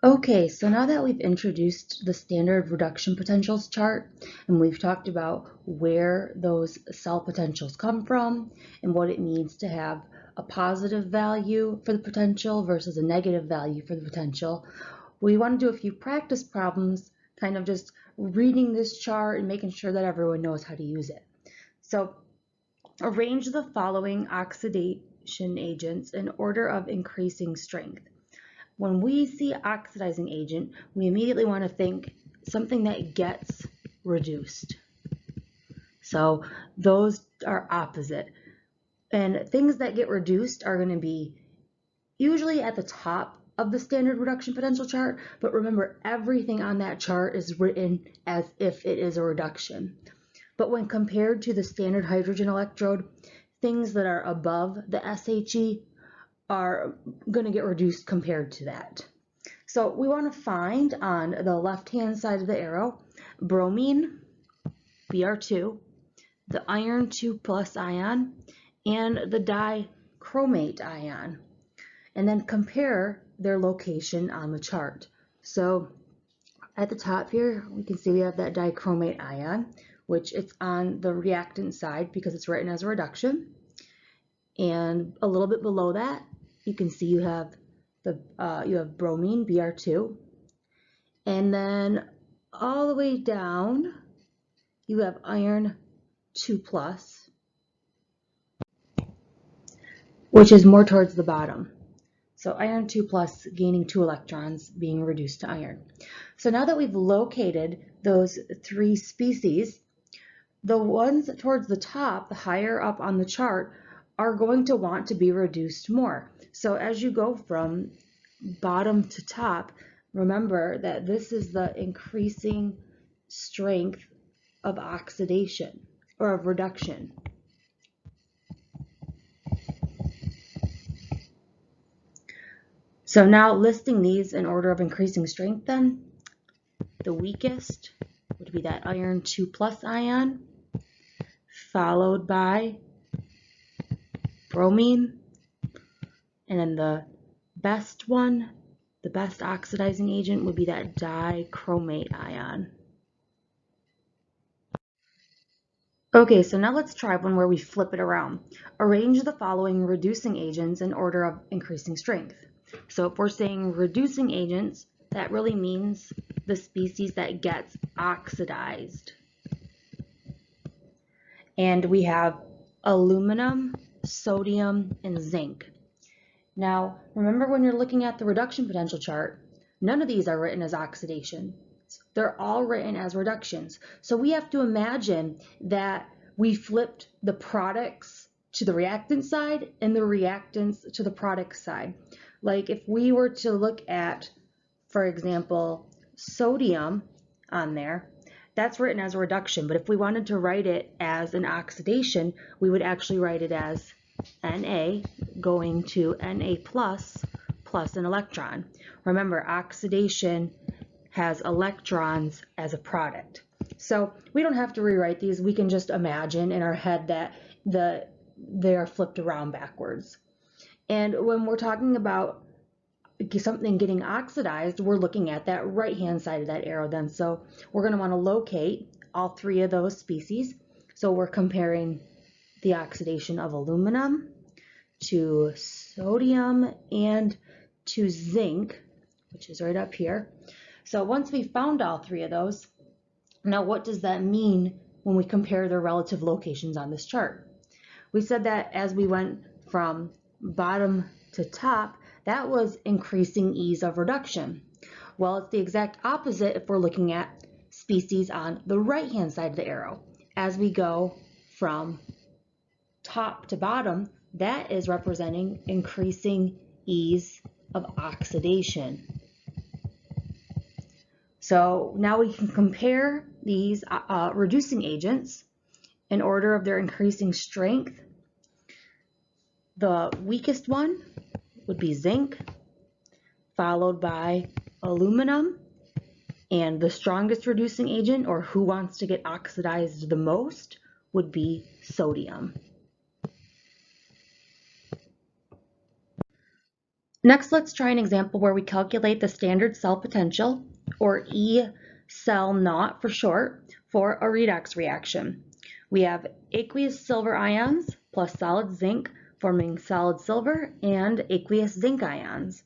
Okay, so now that we've introduced the standard reduction potentials chart and we've talked about where those cell potentials come from and what it means to have a positive value for the potential versus a negative value for the potential, we want to do a few practice problems, kind of just reading this chart and making sure that everyone knows how to use it. So arrange the following oxidation agents in order of increasing strength. When we see oxidizing agent, we immediately want to think something that gets reduced. So those are opposite. And things that get reduced are going to be usually at the top of the standard reduction potential chart, but remember everything on that chart is written as if it is a reduction. But when compared to the standard hydrogen electrode, things that are above the SHE are going to get reduced compared to that. So we want to find on the left-hand side of the arrow, bromine, Br2, the iron 2+ ion, and the dichromate ion, and then compare their location on the chart. So at the top here, we can see we have that dichromate ion, which it's on the reactant side because it's written as a reduction. And a little bit below that, you can see you have bromine, Br2, and then all the way down you have iron 2+, which is more towards the bottom. So iron 2+ gaining 2 electrons, being reduced to iron. So now that we've located those three species, the ones towards the top, the higher up on the chart, are going to want to be reduced more. So as you go from bottom to top, remember that this is the increasing strength of oxidation or of reduction. So now listing these in order of increasing strength then, the weakest would be that iron 2+ ion, followed by bromine, and then the best one, the best oxidizing agent would be that dichromate ion. Okay, so now let's try one where we flip it around. Arrange the following reducing agents in order of increasing strength. So if we're saying reducing agents, that really means the species that gets oxidized. And we have aluminum, sodium, and zinc. Now, remember when you're looking at the reduction potential chart, none of these are written as oxidation. They're all written as reductions. So we have to imagine that we flipped the products to the reactant side and the reactants to the product side. Like if we were to look at, for example, sodium on there, that's written as a reduction. But if we wanted to write it as an oxidation, we would actually write it as Na going to Na plus an electron. Remember, oxidation has electrons as a product. So we don't have to rewrite these. We can just imagine in our head that they are flipped around backwards. And when we're talking about something getting oxidized, we're looking at that right-hand side of that arrow then. So we're going to want to locate all three of those species. So we're comparing the oxidation of aluminum to sodium and to zinc, which is right up here. So once we found all three of those, now what does that mean when we compare their relative locations on this chart? We said that as we went from bottom to top, that was increasing ease of reduction. Well, it's the exact opposite if we're looking at species on the right-hand side of the arrow. As we go from top to bottom, that is representing increasing ease of oxidation. So now we can compare these reducing agents in order of their increasing strength. The weakest one would be zinc, followed by aluminum, and the strongest reducing agent, or who wants to get oxidized the most, would be sodium. Next, let's try an example where we calculate the standard cell potential, or E cell naught for short, for a redox reaction. We have aqueous silver ions plus solid zinc forming solid silver and aqueous zinc ions.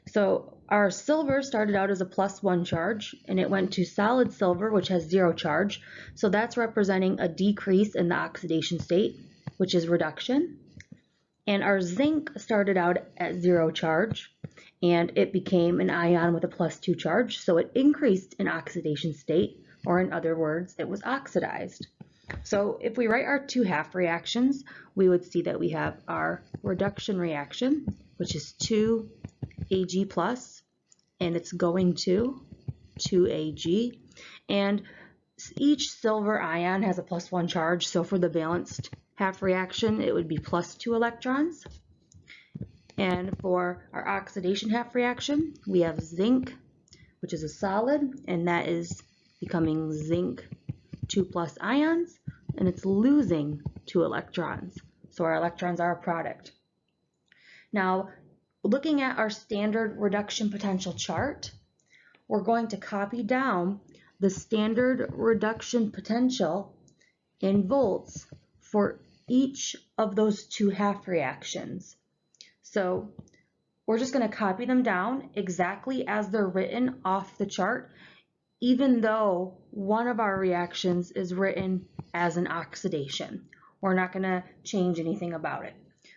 So our silver started out as a +1 charge, and it went to solid silver, which has 0 charge. So that's representing a decrease in the oxidation state, which is reduction. And our zinc started out at 0 charge, and it became an ion with a +2 charge, so it increased in oxidation state, or in other words, it was oxidized. So if we write our two half reactions, we would see that we have our reduction reaction, which is 2Ag plus, and it's going to 2Ag, and each silver ion has a +1 charge, so for the balanced half reaction, it would be +2 electrons. And for our oxidation half reaction, we have zinc, which is a solid, and that is becoming zinc 2+ ions, and it's losing 2 electrons. So our electrons are a product. Now, looking at our standard reduction potential chart, we're going to copy down the standard reduction potential in volts for each of those two half reactions. So we're just going to copy them down exactly as they're written off the chart, even though one of our reactions is written as an oxidation. We're not going to change anything about it.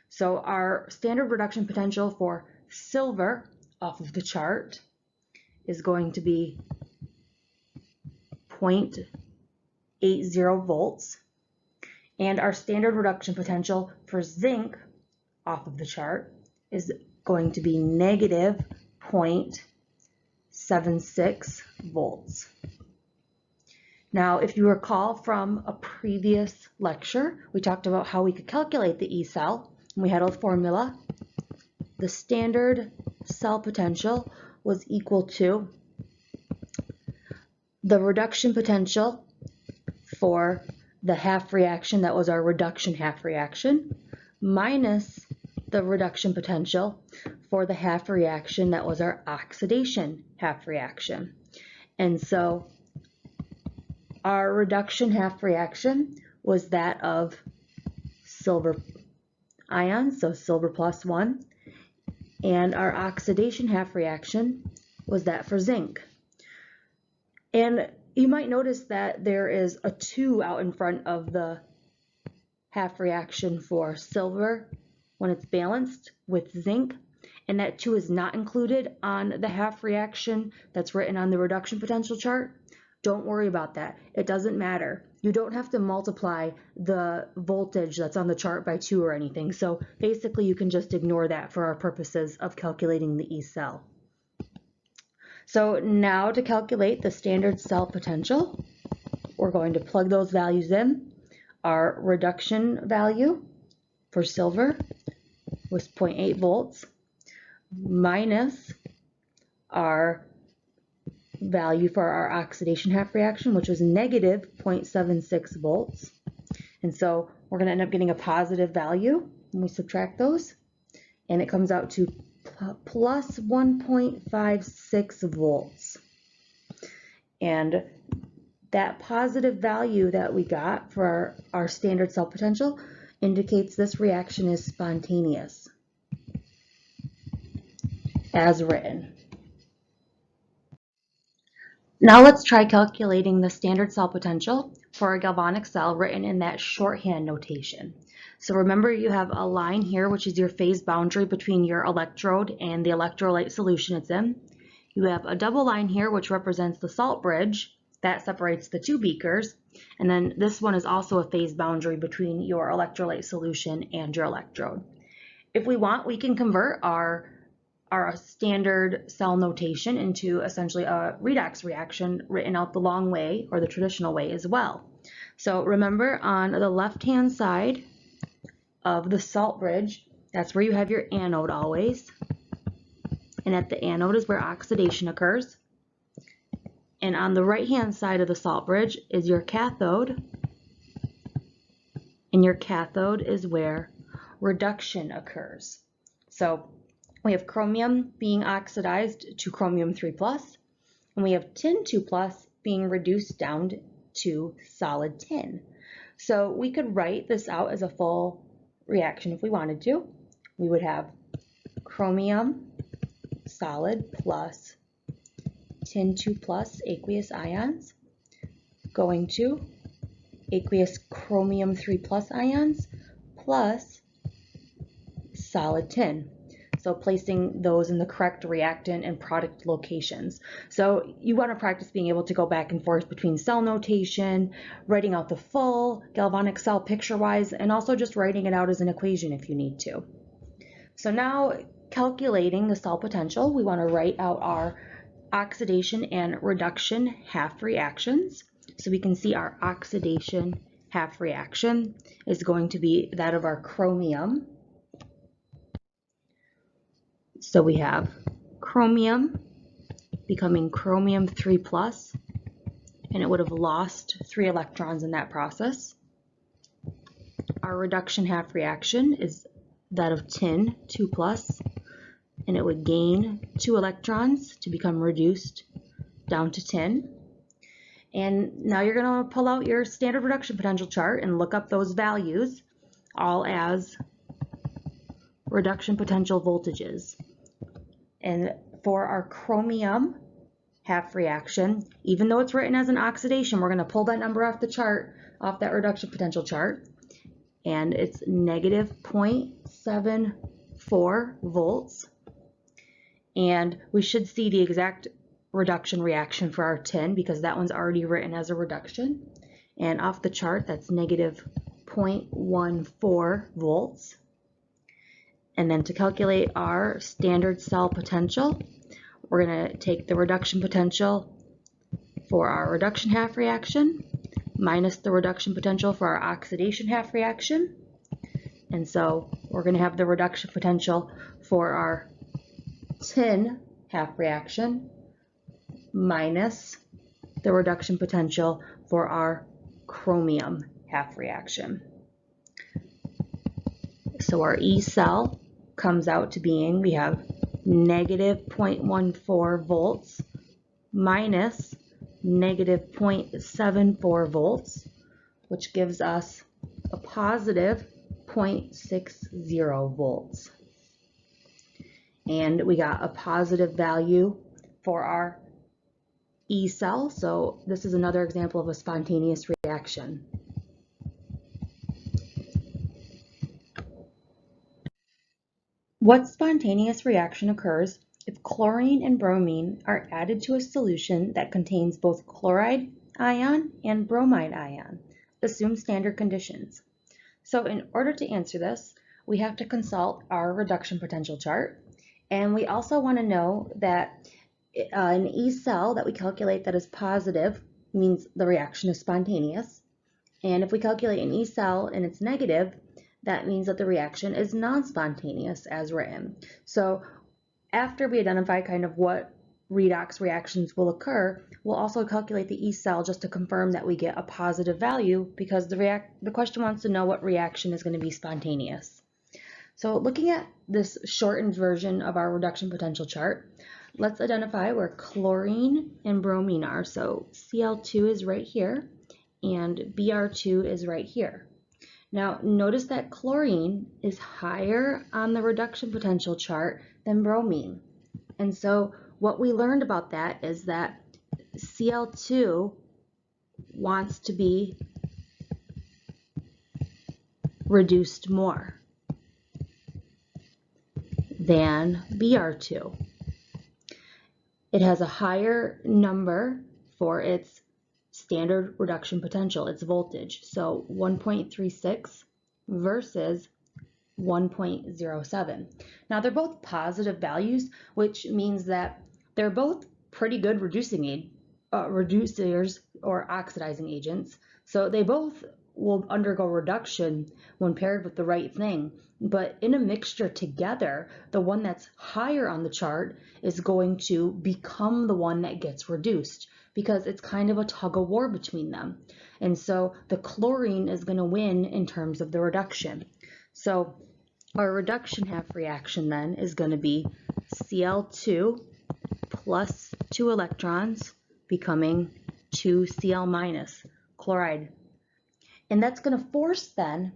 So our standard reduction potential for silver off of the chart is going to be 0.80 volts. And our standard reduction potential for zinc off of the chart is going to be -0.76 volts. Now, if you recall from a previous lecture, we talked about how we could calculate the E cell, and we had a formula. The standard cell potential was equal to the reduction potential for the half reaction, that was our reduction half reaction, minus the reduction potential for the half reaction that was our oxidation half reaction. And so our reduction half reaction was that of silver ions, so silver +1, and our oxidation half reaction was that for zinc. And you might notice that there is a 2 out in front of the half reaction for silver when it's balanced with zinc, and that 2 is not included on the half reaction that's written on the reduction potential chart. Don't worry about that. It doesn't matter. You don't have to multiply the voltage that's on the chart by 2 or anything. So basically you can just ignore that for our purposes of calculating the E cell. So now to calculate the standard cell potential, we're going to plug those values in. Our reduction value for silver was 0.8 volts minus our value for our oxidation half reaction, which was -0.76 volts. And so we're going to end up getting a positive value when we subtract those, and it comes out to plus 1.56 volts. And that positive value that we got for our standard cell potential indicates this reaction is spontaneous, as written. Now let's try calculating the standard cell potential for a galvanic cell written in that shorthand notation. So remember, you have a line here, which is your phase boundary between your electrode and the electrolyte solution it's in. You have a double line here, which represents the salt bridge that separates the two beakers. And then this one is also a phase boundary between your electrolyte solution and your electrode. If we want, we can convert our standard cell notation into essentially a redox reaction written out the long way, or the traditional way as well. So remember, on the left-hand side of the salt bridge, that's where you have your anode always. And at the anode is where oxidation occurs. And on the right-hand side of the salt bridge is your cathode. And your cathode is where reduction occurs. So We have chromium being oxidized to chromium 3+, and we have tin 2+ being reduced down to solid tin. So we could write this out as a full reaction if we wanted to. We would have chromium solid plus tin 2+ aqueous ions going to aqueous chromium 3+ ions plus solid tin. So placing those in the correct reactant and product locations. So you want to practice being able to go back and forth between cell notation, writing out the full galvanic cell picture-wise, and also just writing it out as an equation if you need to. So now calculating the cell potential, we want to write out our oxidation and reduction half reactions. So we can see our oxidation half reaction is going to be that of our chromium. So we have chromium becoming chromium 3+, and it would have lost 3 electrons in that process. Our reduction half reaction is that of tin 2+, and it would gain 2 electrons to become reduced down to tin. And now you're going to pull out your standard reduction potential chart and look up those values all as reduction potential voltages. And for our chromium half reaction, even though it's written as an oxidation, we're going to pull that number off the chart, off that reduction potential chart, and it's negative 0.74 volts. And we should see the exact reduction reaction for our tin because that one's already written as a reduction. And off the chart, that's negative 0.14 volts. And then to calculate our standard cell potential, we're going to take the reduction potential for our reduction half reaction minus the reduction potential for our oxidation half reaction. And so we're going to have the reduction potential for our tin half reaction minus the reduction potential for our chromium half reaction. So our E cell comes out to being, we have negative 0.14 volts minus negative 0.74 volts, which gives us a positive 0.60 volts. And we got a positive value for our E cell, so this is another example of a spontaneous reaction. What spontaneous reaction occurs if chlorine and bromine are added to a solution that contains both chloride ion and bromide ion? Assume standard conditions. So in order to answer this, we have to consult our reduction potential chart, and we also want to know that an E cell that we calculate that is positive means the reaction is spontaneous, and if we calculate an E cell and it's negative, that means that the reaction is non-spontaneous as written. So after we identify kind of what redox reactions will occur, we'll also calculate the E cell just to confirm that we get a positive value because the question wants to know what reaction is going to be spontaneous. So looking at this shortened version of our reduction potential chart, let's identify where chlorine and bromine are. So Cl2 is right here and Br2 is right here. Now notice that chlorine is higher on the reduction potential chart than bromine. And so what we learned about that is that Cl2 wants to be reduced more than Br2. It has a higher number for its standard reduction potential, its voltage. So 1.36 versus 1.07. Now they're both positive values, which means that they're both pretty good reducers or oxidizing agents. So they both will undergo reduction when paired with the right thing. But in a mixture together, the one that's higher on the chart is going to become the one that gets reduced because it's kind of a tug of war between them. And so the chlorine is going to win in terms of the reduction. So Our reduction half reaction then is going to be Cl2 plus 2 electrons becoming 2 Cl minus chloride. And that's going to force then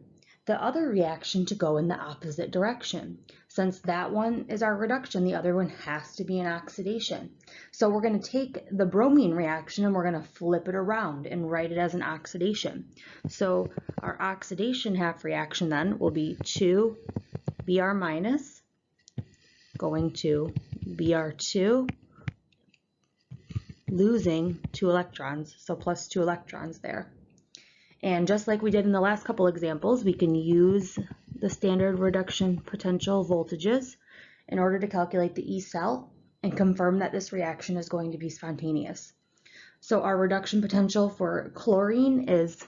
the other reaction to go in the opposite direction. Since that one is our reduction, the other one has to be an oxidation. So we're going to take the bromine reaction and we're going to flip it around and write it as an oxidation. So our oxidation half reaction then will be 2 Br minus going to Br2, losing 2 electrons, so plus 2 electrons there. And just like we did in the last couple examples, we can use the standard reduction potential voltages in order to calculate the E cell and confirm that this reaction is going to be spontaneous. So our reduction potential for chlorine is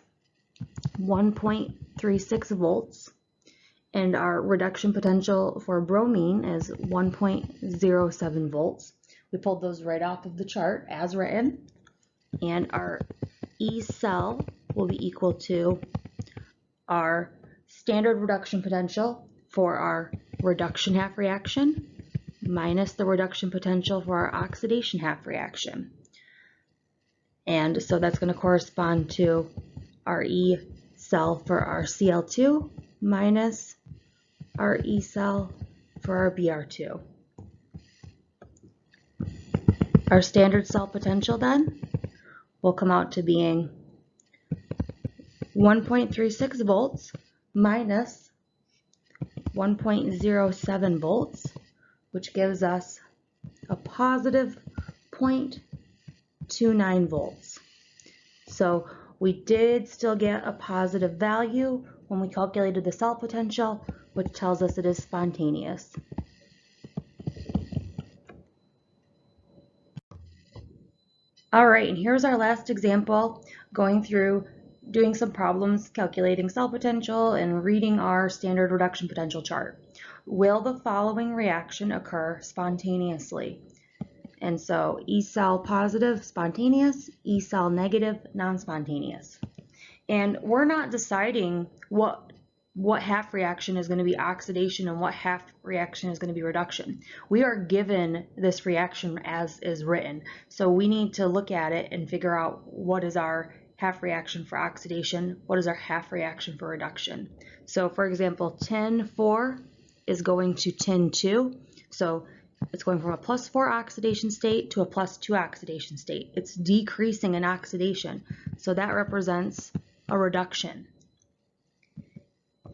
1.36 volts, and our reduction potential for bromine is 1.07 volts. We pulled those right off of the chart as written, and our E cell will be equal to our standard reduction potential for our reduction half reaction minus the reduction potential for our oxidation half reaction. And so that's going to correspond to our E cell for our Cl2 minus our E cell for our Br2. Our standard cell potential then will come out to being 1.36 volts minus 1.07 volts, which gives us a positive 0.29 volts. So we did still get a positive value when we calculated the cell potential, which tells us it is spontaneous. All right, and here's our last example, going through doing some problems calculating cell potential and reading our standard reduction potential chart. Will the following reaction occur spontaneously? And so E cell positive, spontaneous, E cell negative, non-spontaneous. And we're not deciding what half reaction is going to be oxidation and what half reaction is going to be reduction. We are given this reaction as is written. So we need to look at it and figure out what is our half reaction for oxidation, what is our half reaction for reduction. So for example, tin 4 is going to tin 2. So it's going from a plus 4 oxidation state to a plus 2 oxidation state. It's decreasing in oxidation. So that represents a reduction.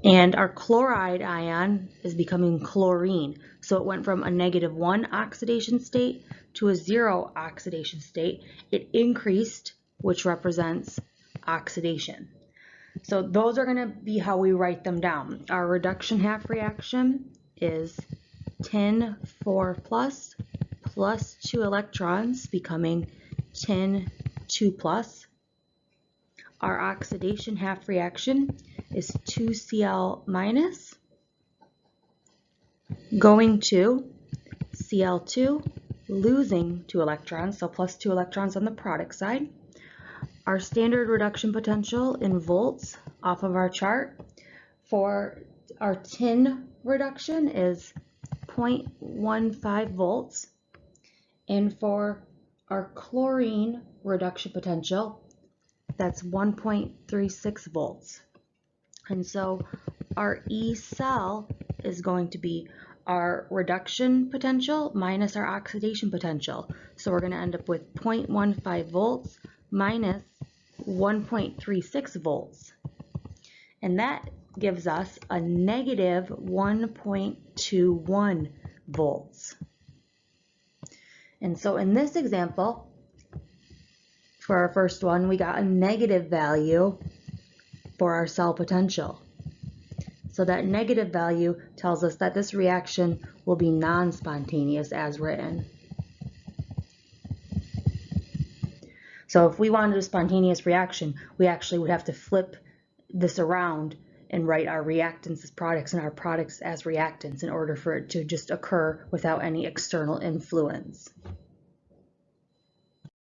And our chloride ion is becoming chlorine. So it went from a -1 oxidation state to a 0 oxidation state. It increased, which represents oxidation. So those are going to be how we write them down. Our reduction half reaction is tin 4 plus 2 electrons becoming tin 2 plus. Our oxidation half reaction is 2 Cl minus going to Cl2, losing 2 electrons, so plus 2 electrons on the product side. Our standard reduction potential in volts off of our chart for our tin reduction is 0.15 volts, and for our chlorine reduction potential, that's 1.36 volts. And so our E cell is going to be our reduction potential minus our oxidation potential. So we're going to end up with 0.15 volts minus 1.36 volts. And that gives us a negative 1.21 volts. And so in this example, for our first one, we got a negative value for our cell potential. So that negative value tells us that this reaction will be non-spontaneous as written. So if we wanted a spontaneous reaction, we actually would have to flip this around and write our reactants as products and our products as reactants in order for it to just occur without any external influence.